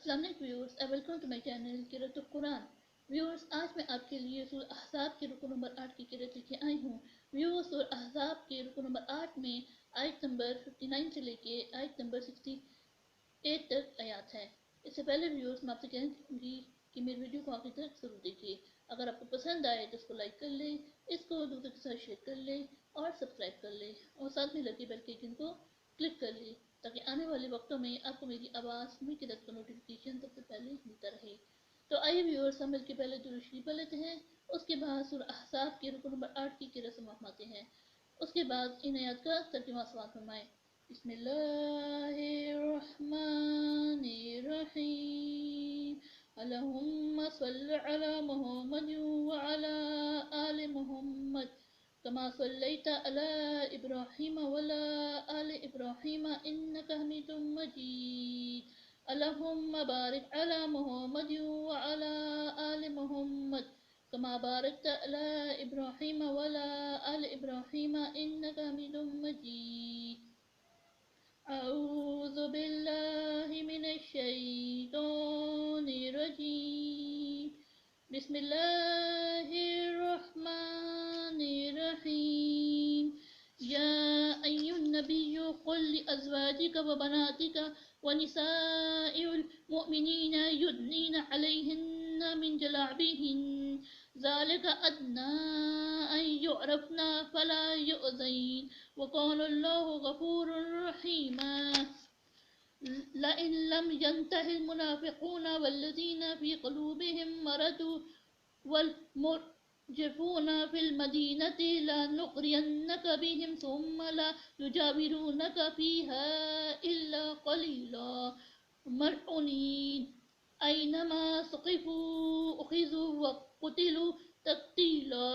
अस्सलाम वालेकुम viewers and welcome to my channel क़िराअतुल कुरान। व्यूअर्स, आज मैं आपके लिए सूरह अहज़ाब के रुकू नंबर 8 की क़िराअत लेके आई हूँ। व्यूअर्स, सूरह अहज़ाब के रुकू नंबर 8 में आयत नंबर 59 से लेके आयत नंबर 68 तक आयात है। इससे पहले व्यूअर्स, मैं आपसे कहना चाहूँगी कि मेरी वीडियो को आखिर तक ज़रूर देखिए। अगर आपको पसंद आए तो इसको लाइक कर लें, इसको दूसरों के साथ शेयर कर लें और सब्सक्राइब कर लें और साथ में लगी बेल के आइकन को क्लिक कर लें ताकि आने वाले वक्तों में आपको मेरी आवाज़ मेरी क़िराअत का नोटिफिकेशन सबसे पहले मिलता रहे। तो आइए व्यूअर्स, हम मिलकर पहले दुरूद शरीफ पढ़ लेते हैं। उसके बाद सूरह अहज़ाब के रुकू नंबर 8 की क़िराअत समाप्त हैं। उसके बाद इन आयत का तर्जुमा समाअत फरमाएं। बिस्मिल्लाहिर्रहमानिर्रहीम। अल्लाहुम्मा सल्लि अला मुहम्मद व अला आलि मुहम्मद कमा सल्लैता अला इब्राहीम व अला आलि इब्राहीम इन्नका हमीदुम मजीद। अल्लाहुम्मा बारिक अला मुहम्मद व अला आलि मुहम्मद कमा बारकता अला इब्राहीम व अला आलि इब्राहीम इन्नका हमीदुम मजीद। अऊज़ु बिल्लाहि मिनश शैतानिर रजीम। बिस्मिल्लाहिर्रहमानिर्रहीम। या अय्युहन नबिय्यु कुल लिअज़वाजिका व बनातिका व निसाइल मुमिनीना युदनीना अलैहिन्ना मिन जलाबिहिन ज़ालिका अदना अन युअरफ़ना फला युअज़ैन व कानल्लाहु गफ़ूरुर रहीमा। लइन लम यंतहिल मुनाफ़िक़ून वल्लज़ीना फ़ी क़ुलूबिहिम मरद वल्मुरजिफ़ून फ़िल मदीनति लनुग़रियन्नक बिहिम सुम्मा ला युजाविरूनक फ़ीहा इल्ला क़लीला मलऊनीन ऐनमा सुक़िफ़ू उख़िज़ू व क़ुतिलू तक़तीला।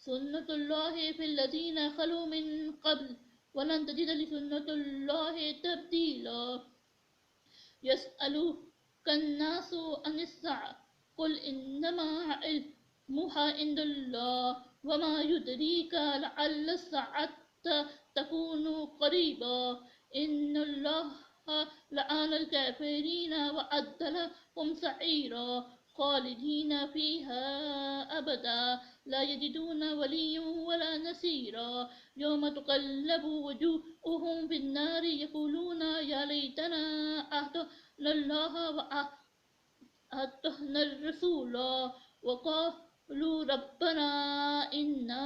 सुन्नतुल्लाहि फ़िल्लज़ीना ख़लू मिन क़ब्ल वलन तजिद लिसुन्नतिल्लाहि तब्दीला। यसअलुकन्नासु अनिस्सअ कुल इन्नमा इल्मुहा इन्दल्लाह वमा युदरीका लअल्लस्सअअत तकूनु क़रीबा। इन्नल्लाहा लअनल काफ़िरीन व अ'द्द लहुम सईरा ख़ालिदीन फ़ीहा अबदा ला यजिदूना वलिय्यन वला नसीरा। यौम तुक़ल्लबु वुजूहुहुम फ़िन्नारि यक़ूलूना या लैतना अतअनाल्लाह व अतअनार रसूला व क़ालू रब्बना इन्ना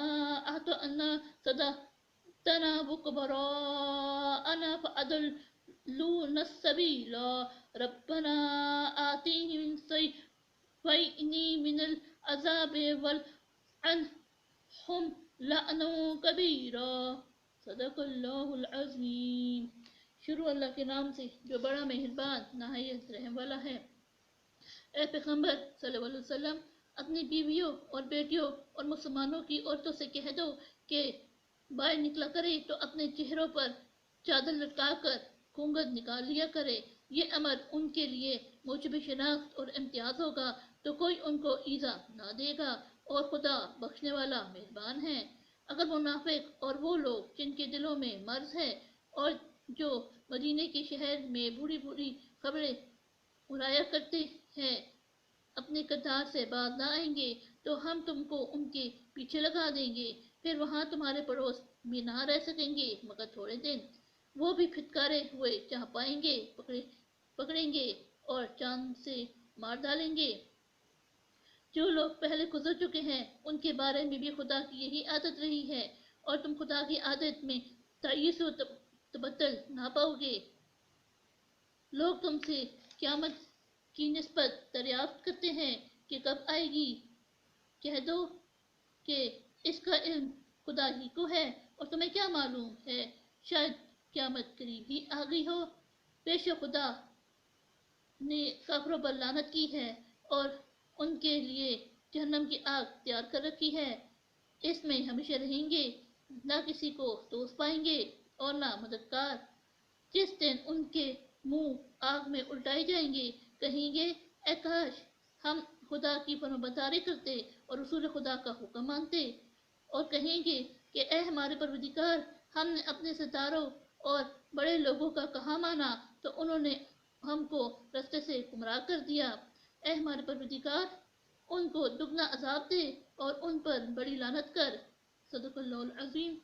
अतअना सदातना व कुबराअना फ़अदल्लूना सबीला। रब्बना आतिहिम ज़िफ़ैनि मिनल अज़ाबि वलअनहुम लअनन कबीरा। सदक़ल्लाहुल अज़ीम। शुरू अल्लाह के नाम से जो बड़ा मेहरबान नहायत रहम वाला है। ए पैगंबर सल्लल्लाहु अलैहि वसल्लम, अपनी बीवियों और बेटियों और मुसलमानों की औरतों से कह दो कि बाहर निकला करे तो अपने चेहरों पर चादर लटकाकर घूंघट निकाल लिया करे। ये अमर उनके लिए मूजब शनाख्त और इम्तियाज होगा तो कोई उनको ईज़ा ना देगा और खुदा बख्शने वाला मेहरबान है। अगर मुनाफिक और वो लोग जिनके दिलों में मर्ज है और जो मदीने के शहर में बुरी बुरी खबरें उड़ाया करते हैं अपने कतार से बाज ना आएंगे तो हम तुमको उनके पीछे लगा देंगे, फिर वहां तुम्हारे पड़ोस में ना रह सकेंगे मगर थोड़े दिन। वो भी फिटकारे हुए चाह पाएंगे, पकड़ेंगे और चांद से मार डालेंगे। जो लोग पहले गुजर चुके हैं उनके बारे में भी खुदा की यही आदत रही है और तुम खुदा की आदत में तय्युस व तबद्दुल ना पाओगे। लोग तुमसे क़यामत की निस्बत दरियाफ्त करते हैं कि कब आएगी। कह दो कि इसका इल्म खुदा ही को है और तुम्हें क्या मालूम है, शायद क़यामत करीब ही आ गई हो। बेशक खुदा ने काफिरों पर लानत की है और उनके लिए जहन्नम की आग तैयार कर रखी है। इसमें हमेशा रहेंगे, ना किसी को दोस्त पाएंगे और ना मददगार। जिस दिन उनके मुंह आग में उल्टाए जाएंगे कहेंगे ए काश हम खुदा की फरमाबरदारी करते और रसूल खुदा का हुक्म मानते। और कहेंगे कि ए हमारे परवरदिगार, हमने अपने सितारों और बड़े लोगों का कहा माना तो उन्होंने ہم کو رستے سے گمراہ کر دیا۔ اے ہمارے پروردگار، ان کو دگنا عذاب دے اور ان پر بڑی لعنت کر۔ صدق اللہ العظیم۔